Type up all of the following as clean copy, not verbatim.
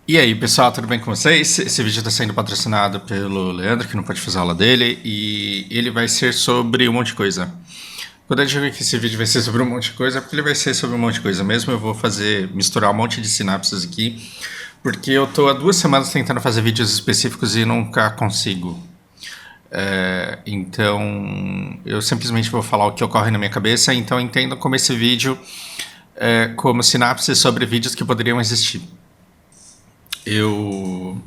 E aí, pessoal, tudo bem com vocês? Esse vídeo está sendo patrocinado pelo Leandro, que não pode fazer a aula dele, e ele vai ser sobre um monte de coisa. Quando eu digo que esse vídeo vai ser sobre um monte de coisa, é porque ele vai ser sobre um monte de coisa mesmo. Eu vou misturar um monte de sinapses aqui, porque eu tô há 2 semanas tentando fazer vídeos específicos e nunca consigo. Então, eu simplesmente vou falar o que ocorre na minha cabeça, então entendam como esse vídeo é como sinapses sobre vídeos que poderiam existir. Eu,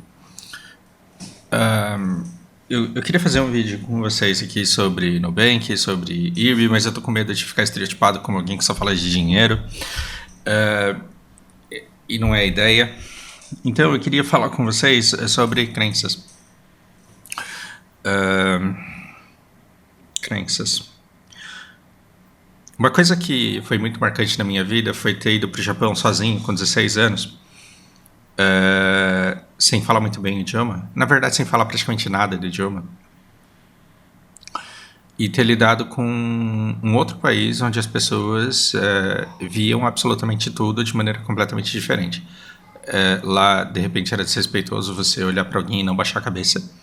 eu queria fazer um vídeo com vocês aqui sobre Nubank, sobre IRB, mas eu tô com medo de ficar estereotipado como alguém que só fala de dinheiro. E não é a ideia. Então eu queria falar com vocês sobre crenças. Crenças. Uma coisa que foi muito marcante na minha vida foi ter ido pro Japão sozinho com 16 anos. Sem falar muito bem o idioma. Na verdade, sem falar praticamente nada do idioma. E ter lidado com um outro país onde as pessoas viam absolutamente tudo de maneira completamente diferente. Lá, de repente, era desrespeitoso você olhar para alguém e não baixar a cabeça.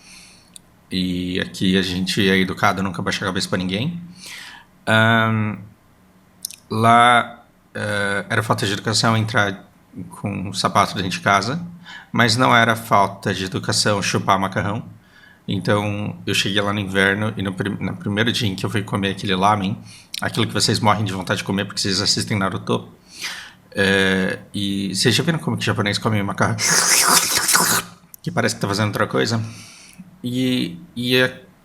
E aqui a gente é educado a nunca baixar a cabeça para ninguém. Lá era falta de educação entrar com um sapato dentro de casa, mas não era falta de educação chupar macarrão. Então eu cheguei lá no inverno e no primeiro dia em que eu fui comer aquele lamen, aquilo que vocês morrem de vontade de comer porque vocês assistem Naruto, e vocês já viram como que o japonês come macarrão? Que parece que tá fazendo outra coisa. E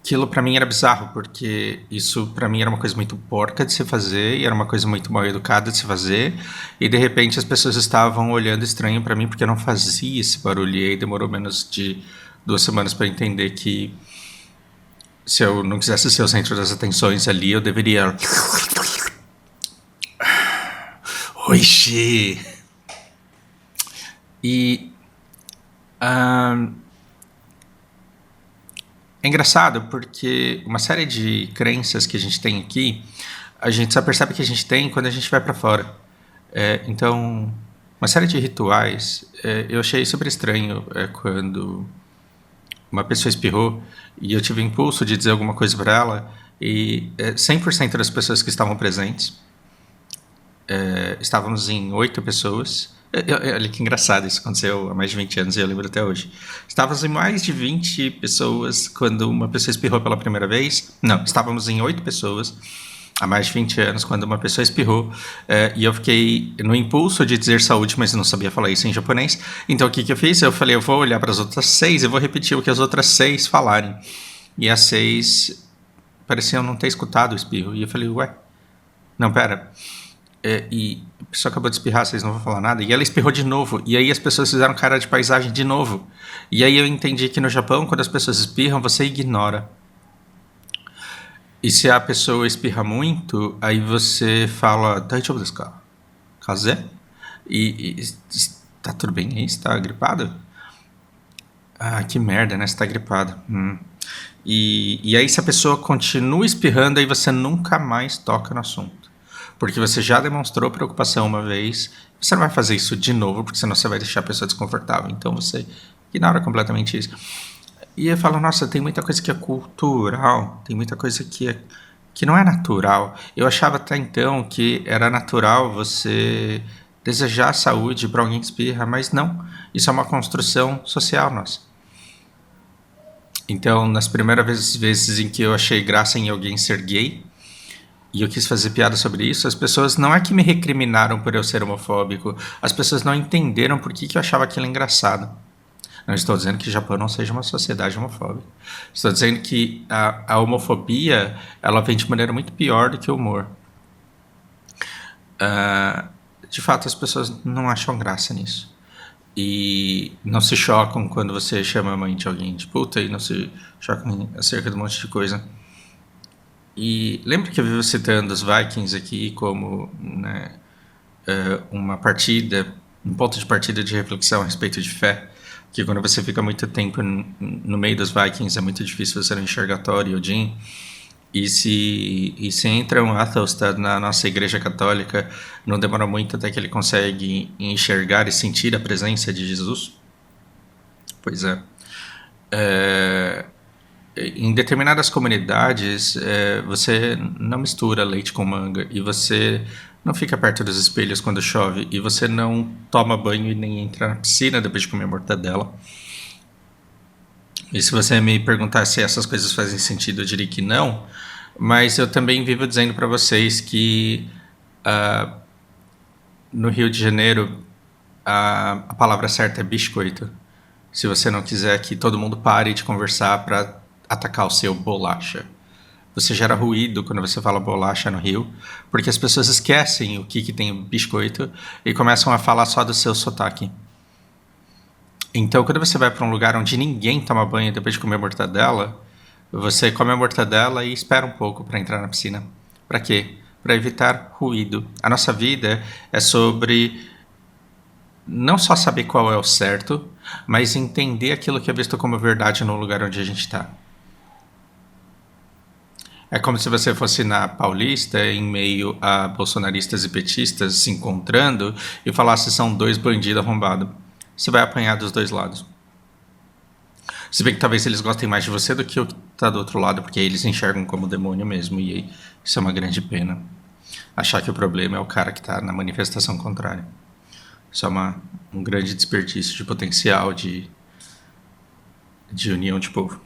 aquilo pra mim era bizarro, porque isso pra mim era uma coisa muito porca de se fazer, e era uma coisa muito mal educada de se fazer, e de repente as pessoas estavam olhando estranho pra mim porque eu não fazia esse barulho, e aí demorou menos de 2 semanas pra entender que se eu não quisesse ser o centro das atenções ali, eu deveria... Oxi! E... é engraçado porque uma série de crenças que a gente tem aqui, a gente só percebe que a gente tem quando a gente vai para fora. Então, uma série de rituais, eu achei super estranho quando uma pessoa espirrou e eu tive o impulso de dizer alguma coisa para ela e 100% das pessoas que estavam presentes, estávamos em 8 pessoas. Olha que engraçado, isso aconteceu há mais de 20 anos e eu lembro até hoje. Estávamos em mais de 20 pessoas quando uma pessoa espirrou pela primeira vez. Não, estávamos em 8 pessoas há mais de 20 anos quando uma pessoa espirrou. E eu fiquei no impulso de dizer saúde, mas eu não sabia falar isso em japonês. Então o que eu fiz? Eu falei, eu vou olhar para as outras 6 e vou repetir o que as outras 6 falarem. E as 6 pareciam não ter escutado o espirro. E eu falei, ué, não, pera... e a pessoa acabou de espirrar, vocês não vão falar nada. E ela espirrou de novo. E aí as pessoas fizeram cara de paisagem de novo. E aí eu entendi que no Japão, quando as pessoas espirram, você ignora. E se a pessoa espirra muito, aí você fala, daijoubu desu ka? Kaze? E tá tudo bem aí? Você tá gripado? Ah, que merda, né? Você tá gripado. E aí se a pessoa continua espirrando, aí você nunca mais toca no assunto. Porque você já demonstrou preocupação uma vez, você não vai fazer isso de novo, porque senão você vai deixar a pessoa desconfortável. Então você ignora completamente isso. E eu falo, nossa, tem muita coisa que é cultural, tem muita coisa que não é natural. Eu achava até então que era natural você desejar saúde para alguém que espirra, mas não. Isso é uma construção social nossa. Então, nas primeiras vezes em que eu achei graça em alguém ser gay, e eu quis fazer piada sobre isso, as pessoas não é que me recriminaram por eu ser homofóbico, as pessoas não entenderam por que eu achava aquilo engraçado. Não estou dizendo que o Japão não seja uma sociedade homofóbica. Estou dizendo que a homofobia, ela vem de maneira muito pior do que o humor. De fato, as pessoas não acham graça nisso. E não se chocam quando você chama a mãe de alguém de puta, e não se chocam acerca de um monte de coisa. E lembra que eu vivo citando os Vikings aqui como, né, uma partida, um ponto de partida de reflexão a respeito de fé, que quando você fica muito tempo no meio dos Vikings é muito difícil você não enxergar Thor e Odin. E se entra um Athelstan na nossa igreja católica, não demora muito até que ele consegue enxergar e sentir a presença de Jesus. Pois é. Em determinadas comunidades, você não mistura leite com manga e você não fica perto dos espelhos quando chove e você não toma banho e nem entra na piscina depois de comer mortadela. E se você me perguntar se essas coisas fazem sentido, eu diria que não, mas eu também vivo dizendo para vocês que no Rio de Janeiro a palavra certa é biscoito. Se você não quiser que todo mundo pare de conversar para atacar o seu bolacha. Você gera ruído quando você fala bolacha no Rio, porque as pessoas esquecem o que tem biscoito e começam a falar só do seu sotaque. Então, quando você vai para um lugar onde ninguém toma banho depois de comer mortadela, você come a mortadela e espera um pouco para entrar na piscina. Para quê? Para evitar ruído. A nossa vida é sobre não só saber qual é o certo, mas entender aquilo que é visto como verdade no lugar onde a gente está. É como se você fosse na Paulista, em meio a bolsonaristas e petistas se encontrando e falasse são dois bandidos arrombados. Você vai apanhar dos dois lados. Se bem que talvez eles gostem mais de você do que o que está do outro lado, porque eles enxergam como demônio mesmo, e isso é uma grande pena. Achar que o problema é o cara que está na manifestação contrária. Isso é um grande desperdício de potencial de união de povo.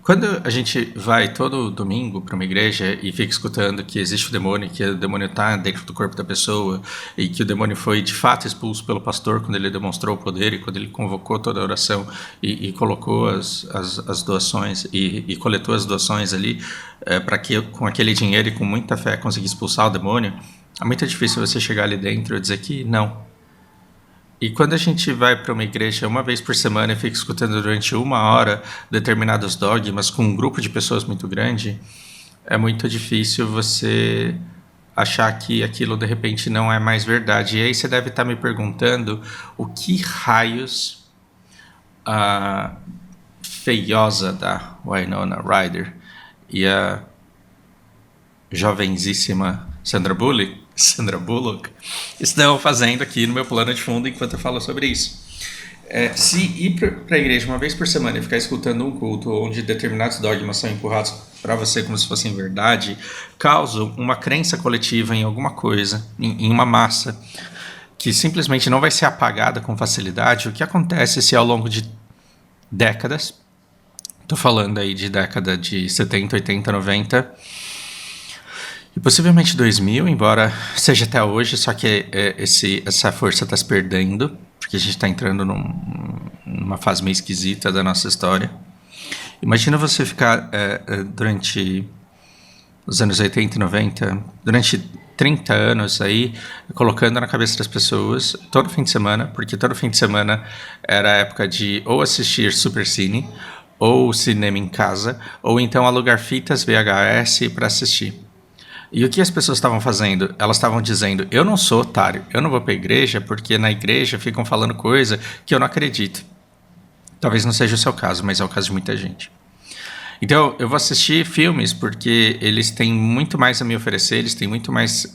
Quando a gente vai todo domingo para uma igreja e fica escutando que existe o demônio, que o demônio está dentro do corpo da pessoa e que o demônio foi de fato expulso pelo pastor quando ele demonstrou o poder e quando ele convocou toda a oração e colocou as doações e coletou as doações ali para que com aquele dinheiro e com muita fé conseguir expulsar o demônio, é muito difícil você chegar ali dentro e dizer que não. E quando a gente vai para uma igreja uma vez por semana e fica escutando durante 1 hora determinados dogmas com um grupo de pessoas muito grande, é muito difícil você achar que aquilo de repente não é mais verdade. E aí você deve estar me perguntando o que raios a feiosa da Winona Ryder e a jovenzíssima Sandra Bullock estão fazendo aqui no meu plano de fundo enquanto eu falo sobre isso. Se ir para a igreja uma vez por semana e ficar escutando um culto onde determinados dogmas são empurrados para você como se fossem verdade, causam uma crença coletiva em alguma coisa, em uma massa, que simplesmente não vai ser apagada com facilidade. O que acontece se ao longo de décadas, estou falando aí de década de 70, 80, 90... e possivelmente 2000, embora seja até hoje, só que essa força está se perdendo, porque a gente está entrando numa fase meio esquisita da nossa história. Imagina você ficar durante os anos 80 e 90, durante 30 anos aí, colocando na cabeça das pessoas, todo fim de semana, porque todo fim de semana era a época de ou assistir Supercine, ou cinema em casa, ou então alugar fitas VHS para assistir. E o que as pessoas estavam fazendo? Elas estavam dizendo, eu não sou otário, eu não vou para a igreja porque na igreja ficam falando coisa que eu não acredito. Talvez não seja o seu caso, mas é o caso de muita gente. Então, eu vou assistir filmes porque eles têm muito mais a me oferecer, eles têm muito mais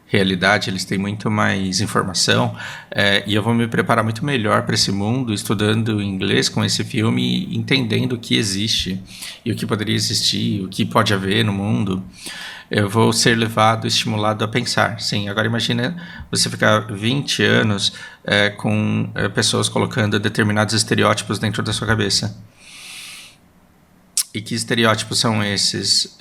realidade, eles têm muito mais informação, e eu vou me preparar muito melhor para esse mundo, estudando inglês com esse filme e entendendo o que existe e o que poderia existir, o que pode haver no mundo. Eu vou ser levado, estimulado a pensar. Sim, agora imagina você ficar 20 anos com pessoas colocando determinados estereótipos dentro da sua cabeça. E que estereótipos são esses?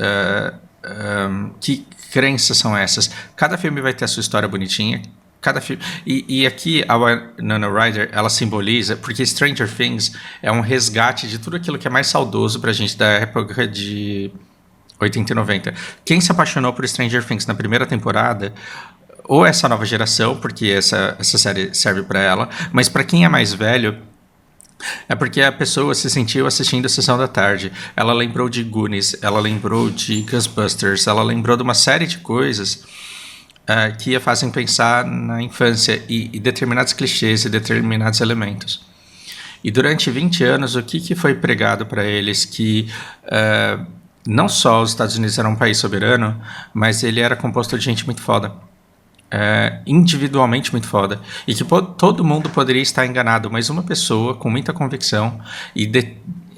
Que crenças são essas? Cada filme vai ter a sua história bonitinha. Cada filme... E aqui a Winona Ryder, ela simboliza... Porque Stranger Things é um resgate de tudo aquilo que é mais saudoso pra gente da época de 80 e 90. Quem se apaixonou por Stranger Things na primeira temporada... Ou essa nova geração, porque essa série serve pra ela. Mas pra quem é mais velho... É porque a pessoa se sentiu assistindo a Sessão da Tarde. Ela lembrou de Goonies, ela lembrou de Ghostbusters, ela lembrou de uma série de coisas que a fazem pensar na infância e determinados clichês e determinados elementos. E durante 20 anos, o que foi pregado para eles? Que não só os Estados Unidos eram um país soberano, mas ele era composto de gente muito foda. individualmente muito foda. E que todo mundo poderia estar enganado, mas uma pessoa com muita convicção e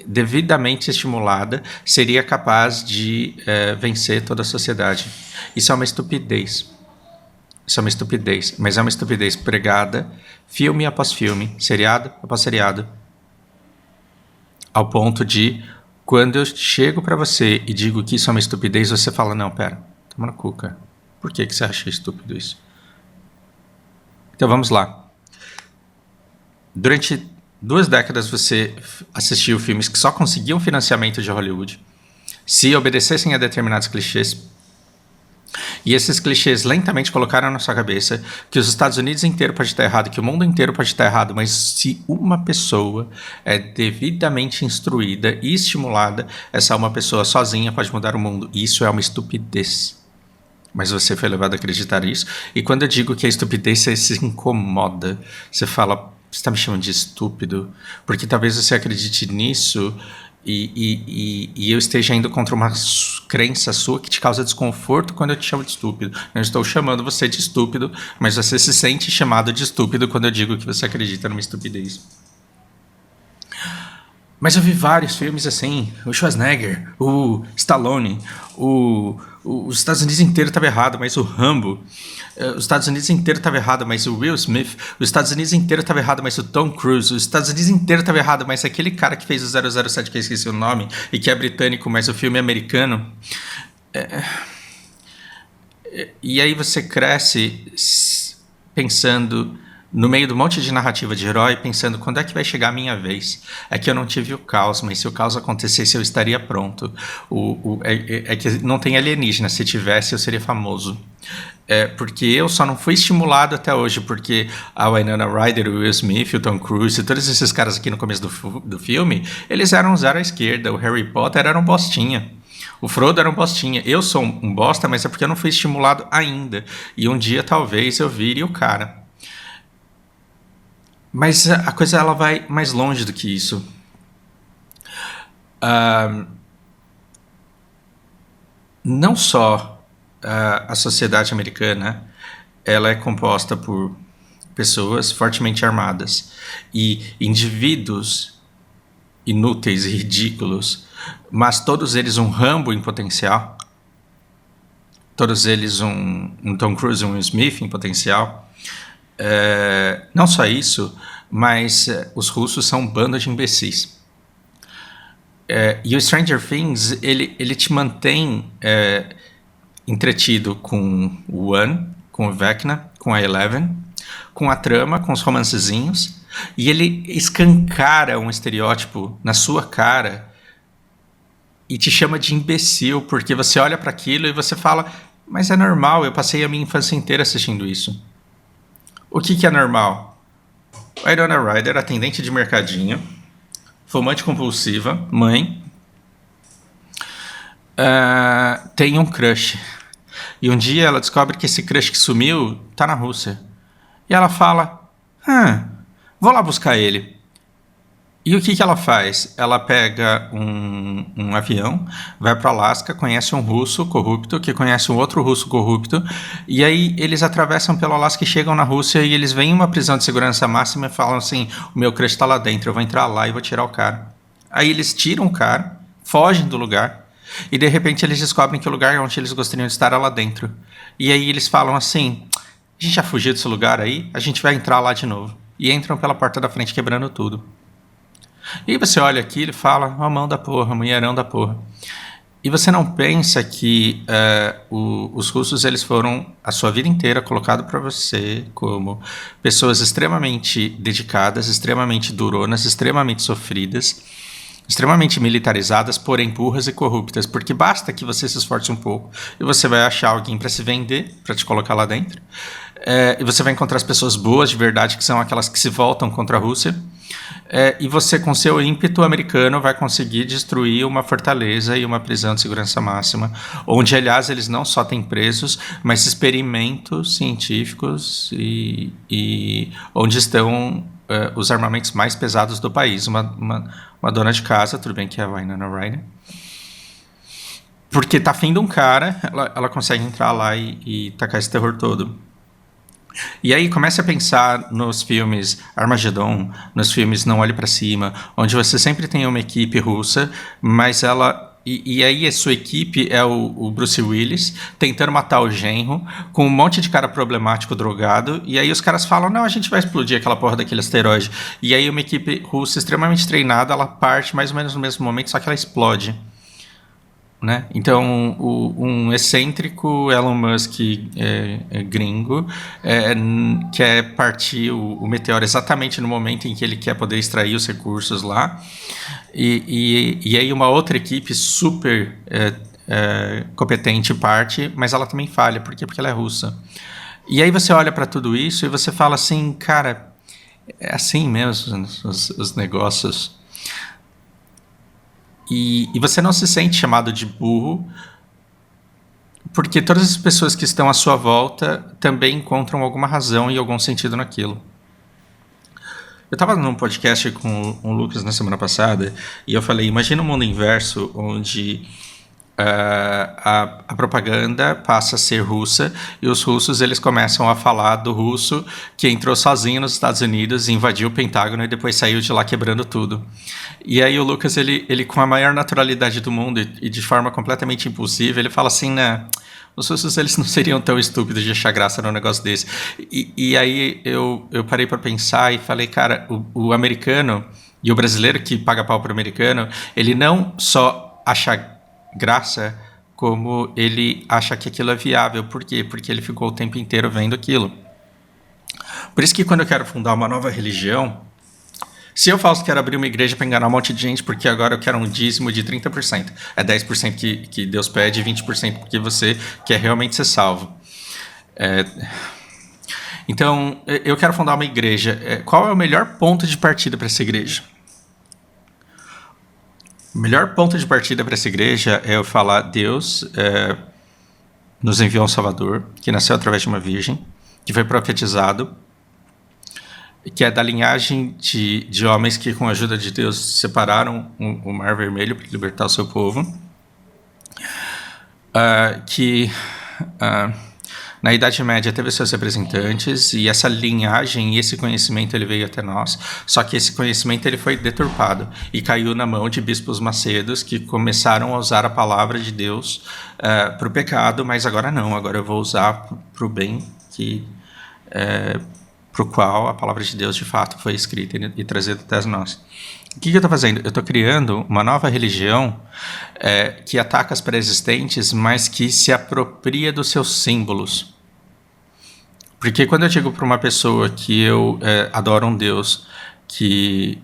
devidamente estimulada seria capaz de vencer toda a sociedade. Isso é uma estupidez. Isso é uma estupidez. Mas é uma estupidez pregada filme após filme, seriado após seriado, ao ponto de, quando eu chego pra você e digo que isso é uma estupidez, você fala, não, pera, toma no cu, cara. Por que você acha estúpido isso? Então vamos lá. Durante 2 décadas você assistiu filmes que só conseguiam financiamento de Hollywood, se obedecessem a determinados clichês, e esses clichês lentamente colocaram na sua cabeça que os Estados Unidos inteiro pode estar errado, que o mundo inteiro pode estar errado, mas se uma pessoa é devidamente instruída e estimulada, essa uma pessoa sozinha pode mudar o mundo. E isso é uma estupidez. Mas você foi levado a acreditar nisso. E quando eu digo que é estupidez, você se incomoda. Você fala, você está me chamando de estúpido? Porque talvez você acredite nisso e eu esteja indo contra uma crença sua que te causa desconforto quando eu te chamo de estúpido. Não estou chamando você de estúpido, mas você se sente chamado de estúpido quando eu digo que você acredita numa estupidez. Mas eu vi vários filmes assim, o Schwarzenegger, o Stallone, os Estados Unidos inteiro estava errado, mas o Rambo, os Estados Unidos inteiro estava errado, mas o Will Smith, os Estados Unidos inteiro estava errado, mas o Tom Cruise, os Estados Unidos inteiro estava errado, mas aquele cara que fez o 007, que eu esqueci o nome, e que é britânico, mas o filme é americano. E aí você cresce pensando no meio do monte de narrativa de herói, pensando quando é que vai chegar a minha vez. É que eu não tive o caos, mas se o caos acontecesse eu estaria pronto. É que não tem alienígena, se tivesse eu seria famoso. Porque eu só não fui estimulado até hoje, porque a Winona Ryder, o Will Smith, o Tom Cruise e todos esses caras aqui no começo do filme, eles eram zero à esquerda. O Harry Potter era um bostinha. O Frodo era um bostinha. Eu sou um bosta, mas é porque eu não fui estimulado ainda. E um dia talvez eu vire o cara. Mas a coisa ela vai mais longe do que isso. Não só a sociedade americana ela é composta por pessoas fortemente armadas e indivíduos inúteis e ridículos, mas todos eles um Rambo em potencial, todos eles um Tom Cruise e um Will Smith em potencial. Não só isso, mas os russos são um bando de imbecis. E o Stranger Things, ele te mantém entretido com o One, com o Vecna, com a Eleven, com a trama, com os romancezinhos, e ele escancara um estereótipo na sua cara e te chama de imbecil, porque você olha para aquilo e você fala, mas é normal, eu passei a minha infância inteira assistindo isso. O que é normal? A Winona Ryder, atendente de mercadinho, fumante compulsiva, mãe, tem um crush. E um dia ela descobre que esse crush que sumiu tá na Rússia. E ela fala, vou lá buscar ele. E o que ela faz? Ela pega um avião, vai para Alasca, conhece um russo corrupto, que conhece um outro russo corrupto, e aí eles atravessam pelo Alasca e chegam na Rússia e eles veem uma prisão de segurança máxima e falam assim, o meu crush está lá dentro, eu vou entrar lá e vou tirar o cara. Aí eles tiram o cara, fogem do lugar, e de repente eles descobrem que o lugar onde eles gostariam de estar é lá dentro. E aí eles falam assim, a gente já fugiu desse lugar aí, a gente vai entrar lá de novo. E entram pela porta da frente quebrando tudo. E você olha aqui e fala, mão da porra, mulherão da porra. E você não pensa que os russos eles foram a sua vida inteira colocado para você como pessoas extremamente dedicadas, extremamente duronas, extremamente sofridas, extremamente militarizadas, porém burras e corruptas, porque basta que você se esforce um pouco e você vai achar alguém para se vender, para te colocar lá dentro, e você vai encontrar as pessoas boas de verdade, que são aquelas que se voltam contra a Rússia, e você com seu ímpeto americano vai conseguir destruir uma fortaleza e uma prisão de segurança máxima, onde aliás eles não só têm presos, mas experimentos científicos e onde estão os armamentos mais pesados do país. Uma dona de casa, tudo bem que é a Winona Ryder, porque tá afim de um cara, ela consegue entrar lá e tacar esse terror todo. E aí comece a pensar nos filmes Armagedon, nos filmes Não Olhe Pra Cima, onde você sempre tem uma equipe russa, mas ela... E aí a sua equipe é o Bruce Willis tentando matar o genro com um monte de cara problemático drogado, e aí os caras falam, não, a gente vai explodir aquela porra daquele asteroide. E aí uma equipe russa extremamente treinada, ela parte mais ou menos no mesmo momento, só que ela explode. Né? Então, um excêntrico Elon Musk gringo quer partir o meteoro exatamente no momento em que ele quer poder extrair os recursos lá. E aí uma outra equipe super competente parte, mas ela também falha. Por quê? Porque ela é russa. E aí você olha para tudo isso e você fala assim, cara, é assim mesmo os negócios. E você não se sente chamado de burro, porque todas as pessoas que estão à sua volta também encontram alguma razão e algum sentido naquilo. Eu estava num podcast com o Lucas na semana passada e eu falei, imagina um mundo inverso onde a propaganda passa a ser russa e os russos eles começam a falar do russo que entrou sozinho nos Estados Unidos, invadiu o Pentágono e depois saiu de lá quebrando tudo. E aí o Lucas, ele com a maior naturalidade do mundo e de forma completamente impulsiva, ele fala assim, né, os russos eles não seriam tão estúpidos de achar graça num negócio desse. E aí eu parei para pensar e falei, cara, o americano e o brasileiro que paga pau pro americano, ele não só acha graça, como ele acha que aquilo é viável. Por quê? Porque ele ficou o tempo inteiro vendo aquilo. Por isso que quando eu quero fundar uma nova religião, se eu falo que quero abrir uma igreja para enganar um monte de gente, porque agora eu quero um dízimo de 30%. É 10% que Deus pede e 20% porque você quer realmente ser salvo. Então, eu quero fundar uma igreja. Qual é o melhor ponto de partida para essa igreja? O melhor ponto de partida para essa igreja é eu falar, Deus nos enviou um Salvador, que nasceu através de uma virgem, que foi profetizado, que é da linhagem de homens que, com a ajuda de Deus, separaram o Mar Vermelho para libertar o seu povo, na Idade Média teve seus representantes e essa linhagem e esse conhecimento ele veio até nós, só que esse conhecimento ele foi deturpado e caiu na mão de bispos macedos que começaram a usar a palavra de Deus para o pecado, mas agora não, agora eu vou usar para o bem para o qual a palavra de Deus de fato foi escrita e trazida até nós. O que eu estou fazendo? Eu estou criando uma nova religião que ataca as pré-existentes, mas que se apropria dos seus símbolos. Porque quando eu digo para uma pessoa que eu adoro um Deus que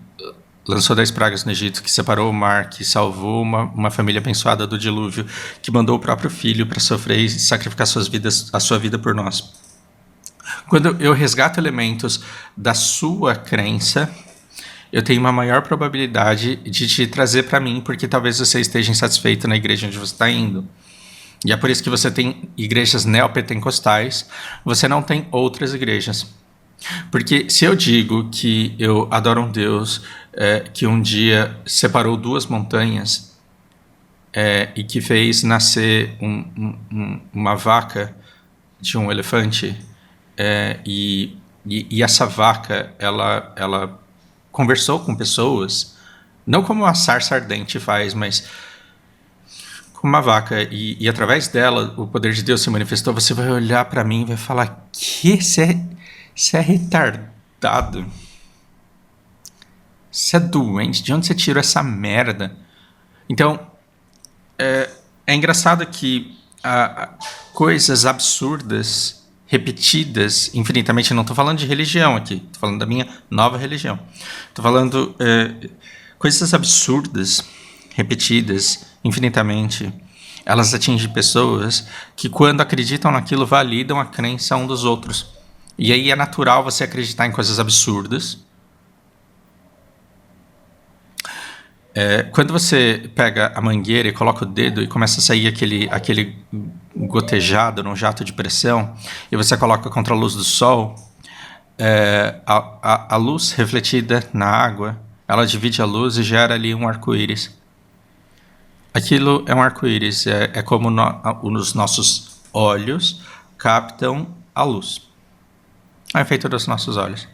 lançou 10 pragas no Egito, que separou o mar, que salvou uma família abençoada do dilúvio, que mandou o próprio filho para sofrer e sacrificar a sua vida por nós. Quando eu resgato elementos da sua crença, eu tenho uma maior probabilidade de te trazer para mim, porque talvez você esteja insatisfeito na igreja onde você está indo. E é por isso que você tem igrejas neopentecostais, você não tem outras igrejas. Porque se eu digo que eu adoro um Deus que um dia separou duas montanhas e que fez nascer uma vaca de um elefante, e essa vaca, ela conversou com pessoas, não como a sarça ardente faz, mas como uma vaca, e através dela o poder de Deus se manifestou, você vai olhar para mim e vai falar, que você é retardado, você é doente, de onde você tirou essa merda? Então, é engraçado que coisas absurdas, repetidas infinitamente, não estou falando de religião aqui, estou falando da minha nova religião, estou falando coisas absurdas, repetidas infinitamente, elas atingem pessoas que quando acreditam naquilo validam a crença um dos outros, e aí é natural você acreditar em coisas absurdas. Quando você pega a mangueira e coloca o dedo e começa a sair aquele gotejado num jato de pressão e você coloca contra a luz do sol, a luz refletida na água, ela divide a luz e gera ali um arco-íris. Aquilo é um arco-íris, é como os nossos olhos captam a luz. ao efeito dos nossos olhos.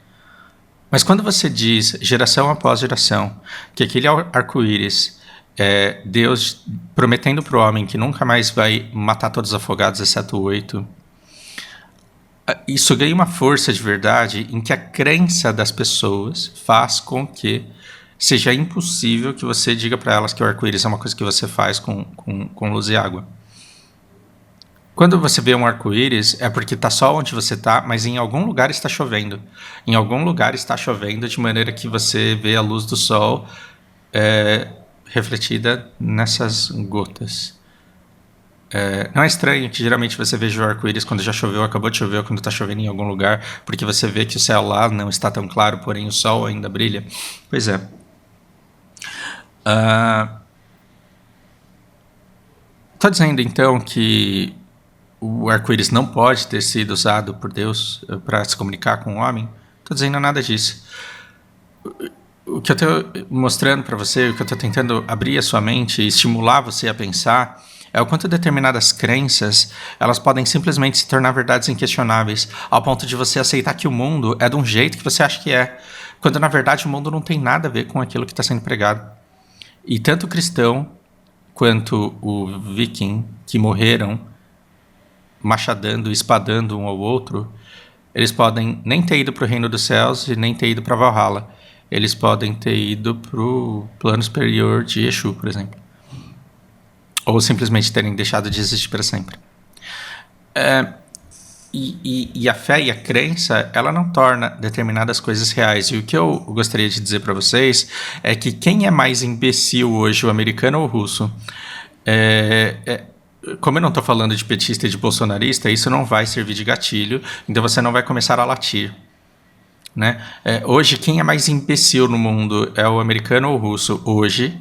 Mas quando você diz, geração após geração, que aquele arco-íris é Deus prometendo para o homem que nunca mais vai matar todos os afogados, exceto 8, isso ganha uma força de verdade em que a crença das pessoas faz com que seja impossível que você diga para elas que o arco-íris é uma coisa que você faz com luz e água. Quando você vê um arco-íris, é porque está só onde você está, mas em algum lugar está chovendo. Em algum lugar está chovendo de maneira que você vê a luz do sol refletida nessas gotas. Não é estranho que geralmente você veja o arco-íris quando já choveu, acabou de chover, ou quando está chovendo em algum lugar, porque você vê que o céu lá não está tão claro, porém o sol ainda brilha. Pois é. Estou dizendo então que o arco-íris não pode ter sido usado por Deus para se comunicar com o homem? Estou dizendo nada disso. O que eu estou mostrando para você, o que eu estou tentando abrir a sua mente e estimular você a pensar, é o quanto determinadas crenças elas podem simplesmente se tornar verdades inquestionáveis, ao ponto de você aceitar que o mundo é de um jeito que você acha que é, quando na verdade o mundo não tem nada a ver com aquilo que está sendo pregado. E tanto o cristão quanto o viking que morreram machadando, espadando um ao outro, eles podem nem ter ido para o reino dos céus e nem ter ido para Valhalla. Eles podem ter ido para o plano superior de Exu, por exemplo. Ou simplesmente terem deixado de existir para sempre. E a fé e a crença, ela não torna determinadas coisas reais. E o que eu gostaria de dizer para vocês é que quem é mais imbecil hoje, o americano ou o russo? Como eu não estou falando de petista e de bolsonarista, isso não vai servir de gatilho, então você não vai começar a latir. Né? Hoje, quem é mais imbecil no mundo é o americano ou o russo? Hoje,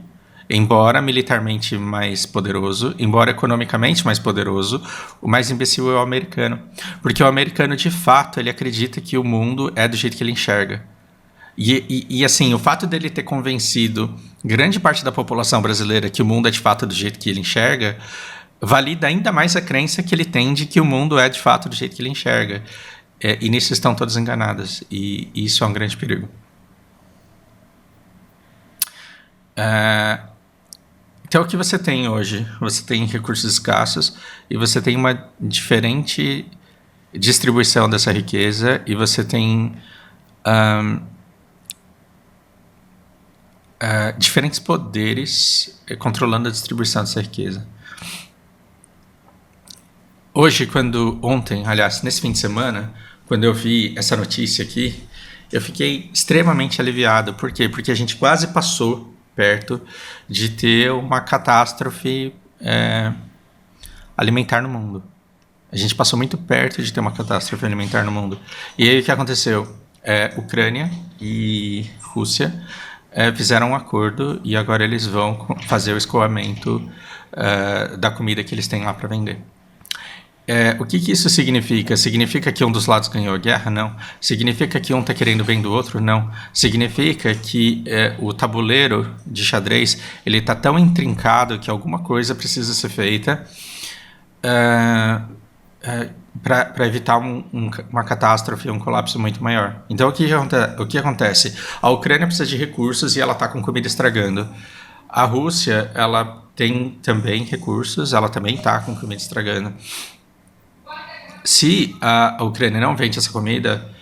embora militarmente mais poderoso, embora economicamente mais poderoso, o mais imbecil é o americano. Porque o americano, de fato, ele acredita que o mundo é do jeito que ele enxerga. E assim, o fato dele ter convencido grande parte da população brasileira que o mundo é de fato do jeito que ele enxerga, valida ainda mais a crença que ele tem de que o mundo é de fato do jeito que ele enxerga. E nisso estão todas enganadas. E isso é um grande perigo. Então, o que você tem hoje? Você tem recursos escassos e você tem uma diferente distribuição dessa riqueza e você tem diferentes poderes controlando a distribuição dessa riqueza. Hoje, aliás, nesse fim de semana, quando eu vi essa notícia aqui, eu fiquei extremamente aliviado. Por quê? Porque a gente quase passou perto de ter uma catástrofe alimentar no mundo. A gente passou muito perto de ter uma catástrofe alimentar no mundo. E aí o que aconteceu? Ucrânia e Rússia fizeram um acordo e agora eles vão fazer o escoamento da comida que eles têm lá para vender. O que isso significa? Significa que um dos lados ganhou a guerra? Não. Significa que um está querendo bem do outro? Não. Significa que o tabuleiro de xadrez ele está tão intrincado que alguma coisa precisa ser feita para evitar uma catástrofe, um colapso muito maior. Então, o que acontece? A Ucrânia precisa de recursos e ela está com comida estragando. A Rússia ela tem também recursos, ela também está com comida estragando. Se a Ucrânia não vende essa comida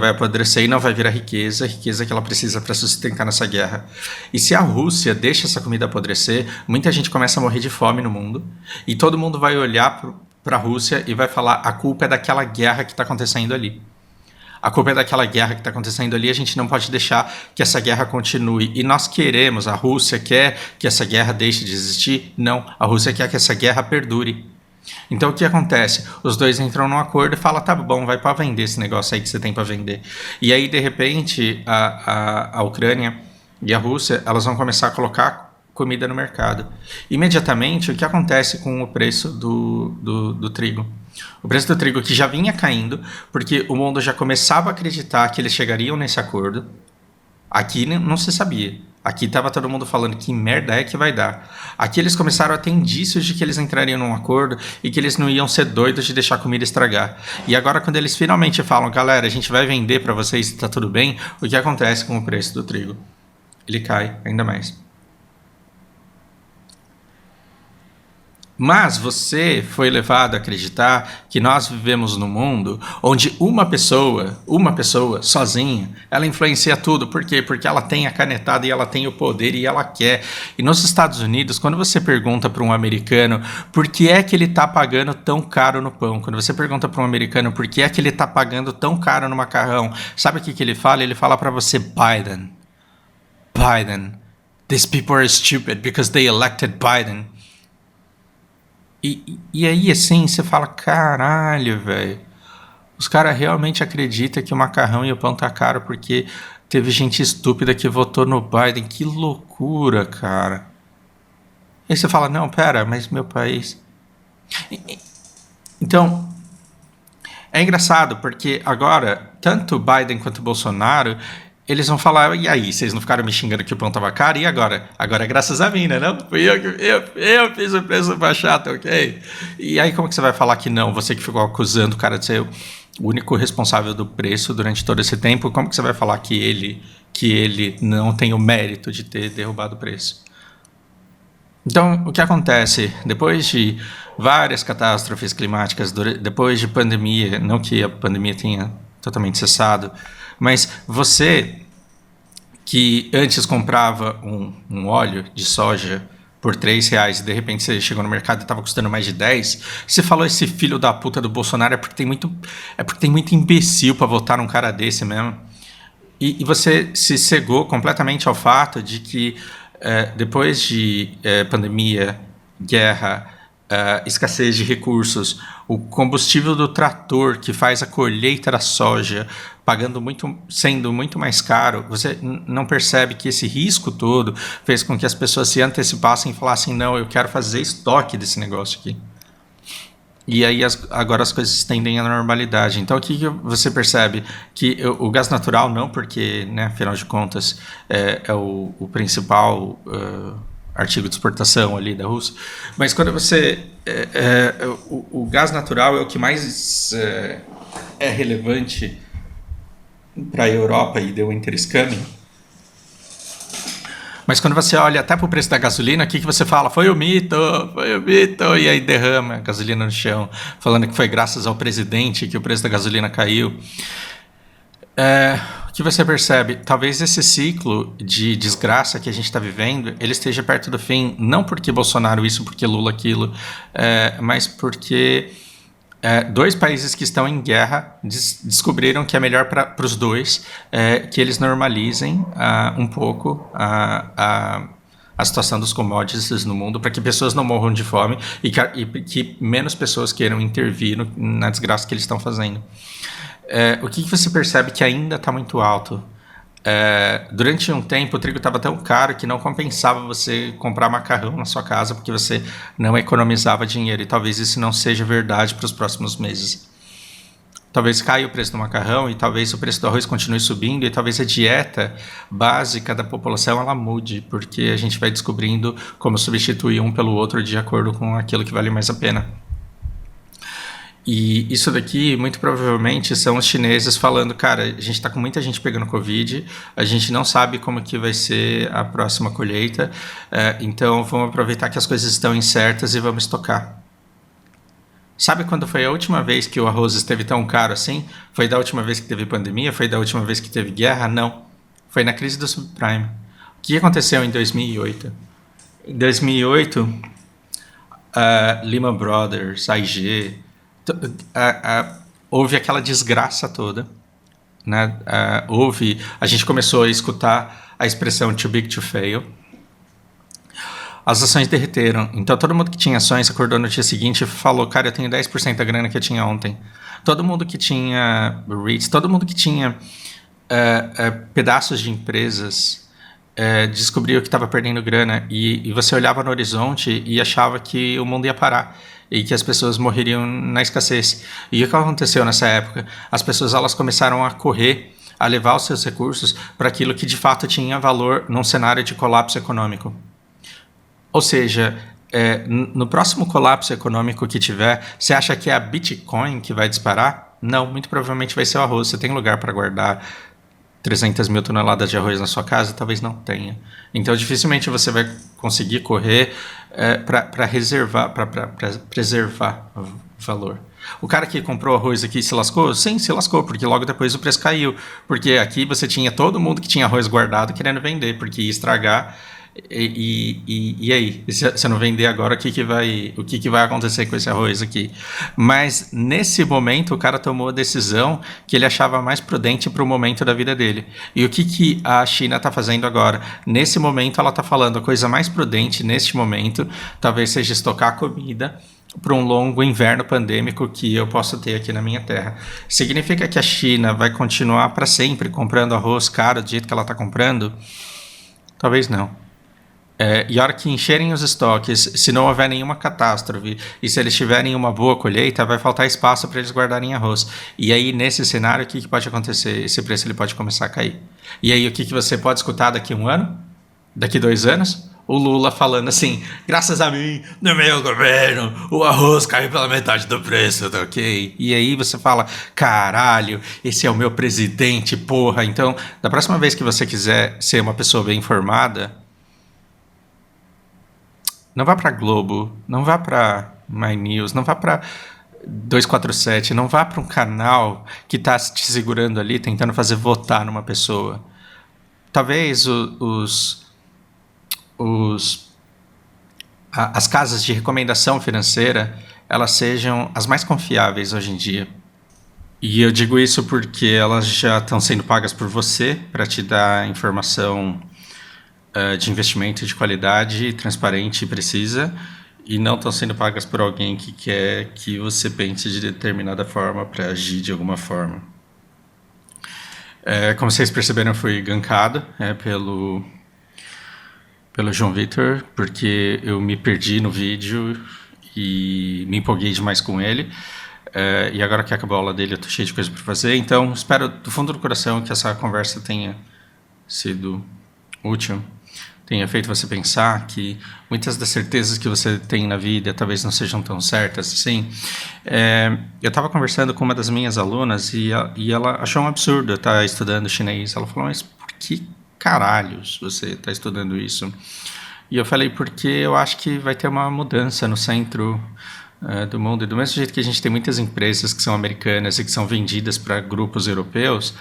vai apodrecer e não vai virar riqueza que ela precisa para sustentar nessa guerra. E se a Rússia deixa essa comida apodrecer, muita gente começa a morrer de fome no mundo e todo mundo vai olhar para a Rússia e vai falar: a culpa é daquela guerra que está acontecendo ali. A culpa é daquela guerra que está acontecendo ali, a gente não pode deixar que essa guerra continue. E nós queremos, a Rússia quer que essa guerra deixe de existir? Não, a Rússia quer que essa guerra perdure. Então o que acontece? Os dois entram num acordo e falam: tá bom, vai para vender esse negócio aí que você tem para vender. E aí de repente a Ucrânia e a Rússia elas vão começar a colocar comida no mercado. Imediatamente o que acontece com o preço do trigo? O preço do trigo que já vinha caindo porque o mundo já começava a acreditar que eles chegariam nesse acordo. Aqui não se sabia. Aqui tava todo mundo falando que merda é que vai dar. Aqui eles começaram a ter indícios de que eles entrariam num acordo e que eles não iam ser doidos de deixar a comida estragar. E agora quando eles finalmente falam, galera, a gente vai vender para vocês e tá tudo bem, o que acontece com o preço do trigo? Ele cai ainda mais. Mas você foi levado a acreditar que nós vivemos num mundo onde uma pessoa sozinha, ela influencia tudo. Por quê? Porque ela tem a canetada e ela tem o poder e ela quer. E nos Estados Unidos, quando você pergunta para um americano por que é que ele está pagando tão caro no pão, quando você pergunta para um americano por que é que ele está pagando tão caro no macarrão, sabe o que ele fala? Ele fala para você, Biden. These people are stupid because they elected Biden. E aí, assim, você fala, caralho, velho. Os caras realmente acreditam que o macarrão e o pão tá caro porque teve gente estúpida que votou no Biden. Que loucura, cara. E aí você fala, não, pera, mas meu país... Então, é engraçado porque agora, tanto Biden quanto Bolsonaro... Eles vão falar, e aí, vocês não ficaram me xingando que o pão tava caro? E agora? Agora é graças a mim, né? Não? Fui eu fiz o preço baixar, tá ok? E aí como que você vai falar que não? Você que ficou acusando o cara de ser o único responsável do preço durante todo esse tempo, como que você vai falar que ele não tem o mérito de ter derrubado o preço? Então, o que acontece? Depois de várias catástrofes climáticas, depois de pandemia, não que a pandemia tenha totalmente cessado, mas você que antes comprava um óleo de soja por R$3 e de repente você chegou no mercado e estava custando mais de 10, você falou esse filho da puta do Bolsonaro é porque tem muito imbecil para votar num cara desse mesmo. E você se cegou completamente ao fato de que depois de pandemia, guerra, escassez de recursos, o combustível do trator que faz a colheita da soja sendo muito mais caro, você não percebe que esse risco todo fez com que as pessoas se antecipassem e falassem, não, eu quero fazer estoque desse negócio aqui. E aí agora as coisas tendem à normalidade. Então o que você percebe? Que o gás natural não, porque, né, afinal de contas, é o principal artigo de exportação ali da Rússia. Mas quando você... o gás natural é o que mais é relevante para a Europa e deu interscâmbio. Mas quando você olha até para o preço da gasolina, o que você fala? Foi o mito, e aí derrama a gasolina no chão, falando que foi graças ao presidente que o preço da gasolina caiu. O que você percebe? Talvez esse ciclo de desgraça que a gente está vivendo, ele esteja perto do fim, não porque Bolsonaro isso, porque Lula aquilo, mas porque dois países que estão em guerra descobriram que é melhor para os dois que eles normalizem um pouco a situação dos commodities no mundo, para que pessoas não morram de fome e que menos pessoas queiram intervir na desgraça que eles estão fazendo. O que você percebe que ainda está muito alto? Durante um tempo o trigo estava tão caro que não compensava você comprar macarrão na sua casa porque você não economizava dinheiro, e talvez isso não seja verdade para os próximos meses. Talvez caia o preço do macarrão e talvez o preço do arroz continue subindo, e talvez a dieta básica da população ela mude, porque a gente vai descobrindo como substituir um pelo outro de acordo com aquilo que vale mais a pena. E isso daqui, muito provavelmente, são os chineses falando, cara, a gente está com muita gente pegando Covid, a gente não sabe como que vai ser a próxima colheita, então vamos aproveitar que as coisas estão incertas e vamos estocar. Sabe quando foi a última vez que o arroz esteve tão caro assim? Foi da última vez que teve pandemia? Foi da última vez que teve guerra? Não. Foi na crise do subprime. O que aconteceu em 2008? Em 2008, Lehman Brothers, AIG... houve aquela desgraça toda, né? A gente começou a escutar a expressão too big to fail. As ações derreteram, então todo mundo que tinha ações acordou no dia seguinte e falou, cara, eu tenho 10% da grana que eu tinha ontem. Todo mundo que tinha REITs, todo mundo que tinha pedaços de empresas descobriu que estava perdendo grana, e você olhava no horizonte e achava que o mundo ia parar e que as pessoas morreriam na escassez. E o que aconteceu nessa época? As pessoas elas começaram a correr a levar os seus recursos para aquilo que de fato tinha valor num cenário de colapso econômico. Ou seja, no próximo colapso econômico que tiver, você acha que é a Bitcoin que vai disparar? Não, muito provavelmente vai ser o arroz. Você tem lugar para guardar 300 mil toneladas de arroz na sua casa? Talvez não tenha. Então, dificilmente você vai conseguir correr para reservar, para preservar o valor. O cara que comprou arroz aqui se lascou? Sim, se lascou, porque logo depois o preço caiu. Porque aqui você tinha todo mundo que tinha arroz guardado querendo vender, porque ia estragar. E aí? Se você não vender agora, o que vai acontecer com esse arroz aqui? Mas nesse momento o cara tomou a decisão que ele achava mais prudente para o momento da vida dele. E o que a China está fazendo agora? Nesse momento ela está falando a coisa mais prudente neste momento talvez seja estocar comida para um longo inverno pandêmico que eu posso ter aqui na minha terra. Significa que a China vai continuar para sempre comprando arroz caro do jeito que ela está comprando? Talvez não. E a hora que encherem os estoques, se não houver nenhuma catástrofe e se eles tiverem uma boa colheita, vai faltar espaço para eles guardarem arroz. E aí, nesse cenário, o que pode acontecer? Esse preço ele pode começar a cair. E aí, o que você pode escutar daqui a 1 ano? Daqui 2 anos? O Lula falando assim, graças a mim, no meu governo, o arroz caiu pela metade do preço, tá ok? E aí você fala, caralho, esse é o meu presidente, porra. Então, da próxima vez que você quiser ser uma pessoa bem informada, não vá para Globo, não vá para My News, não vá para 247, não vá para um canal que está te segurando ali, tentando fazer votar numa pessoa. Talvez as casas de recomendação financeira, elas sejam as mais confiáveis hoje em dia. E eu digo isso porque elas já estão sendo pagas por você para te dar informação de investimento de qualidade, transparente e precisa, e não estão sendo pagas por alguém que quer que você pense de determinada forma para agir de alguma forma. Como vocês perceberam, eu fui gankado pelo João Vitor, porque eu me perdi no vídeo e me empolguei demais com ele. E agora que acabou a aula dele, eu estou cheio de coisa para fazer. Então, espero do fundo do coração que essa conversa tenha sido útil, tenha feito você pensar que muitas das certezas que você tem na vida talvez não sejam tão certas assim. Eu estava conversando com uma das minhas alunas e ela achou um absurdo eu estar estudando chinês. Ela falou, mas por que caralhos você está estudando isso? E eu falei, porque eu acho que vai ter uma mudança no centro do mundo. E do mesmo jeito que a gente tem muitas empresas que são americanas e que são vendidas para grupos europeus,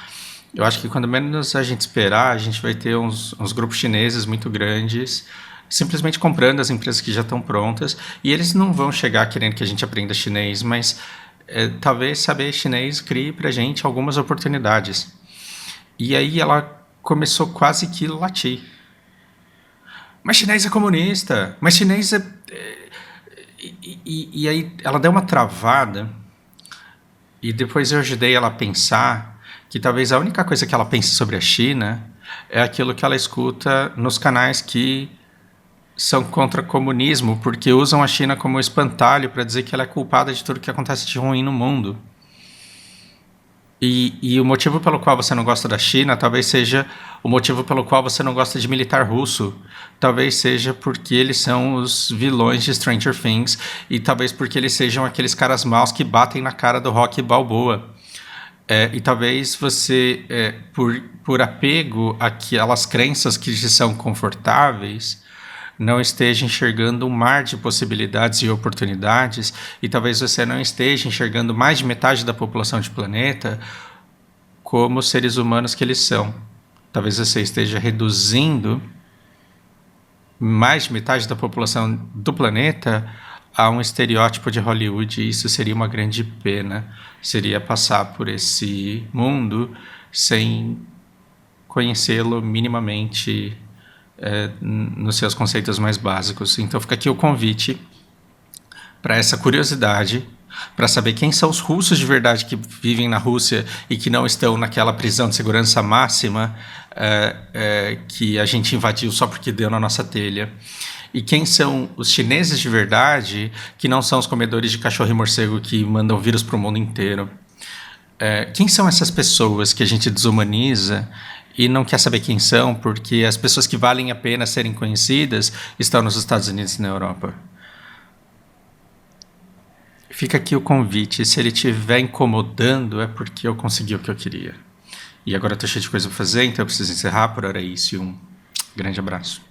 eu acho que quando menos a gente esperar, a gente vai ter uns grupos chineses muito grandes, simplesmente comprando as empresas que já estão prontas, e eles não vão chegar querendo que a gente aprenda chinês, mas talvez saber chinês crie para a gente algumas oportunidades. E aí ela começou quase que latir. Mas chinês é comunista, mas chinês é... E aí ela deu uma travada, e depois eu ajudei ela a pensar que talvez a única coisa que ela pense sobre a China é aquilo que ela escuta nos canais que são contra o comunismo, porque usam a China como espantalho para dizer que ela é culpada de tudo que acontece de ruim no mundo. E o motivo pelo qual você não gosta da China talvez seja o motivo pelo qual você não gosta de militar russo. Talvez seja porque eles são os vilões de Stranger Things, e talvez porque eles sejam aqueles caras maus que batem na cara do Rocky Balboa. E talvez você, por apego àquelas crenças que te são confortáveis, não esteja enxergando um mar de possibilidades e oportunidades, e talvez você não esteja enxergando mais de metade da população do planeta como seres humanos que eles são. Talvez você esteja reduzindo mais de metade da população do planeta a um estereótipo de Hollywood, e isso seria uma grande pena. Seria passar por esse mundo sem conhecê-lo minimamente nos seus conceitos mais básicos. Então fica aqui o convite para essa curiosidade, para saber quem são os russos de verdade que vivem na Rússia e que não estão naquela prisão de segurança máxima que a gente invadiu só porque deu na nossa telha. E quem são os chineses de verdade, que não são os comedores de cachorro e morcego que mandam vírus para o mundo inteiro. Quem são essas pessoas que a gente desumaniza e não quer saber quem são, porque as pessoas que valem a pena serem conhecidas estão nos Estados Unidos e na Europa? Fica aqui o convite. Se ele estiver incomodando, é porque eu consegui o que eu queria. E agora eu tô cheio de coisa pra fazer, então eu preciso encerrar. Por hora é isso e um grande abraço.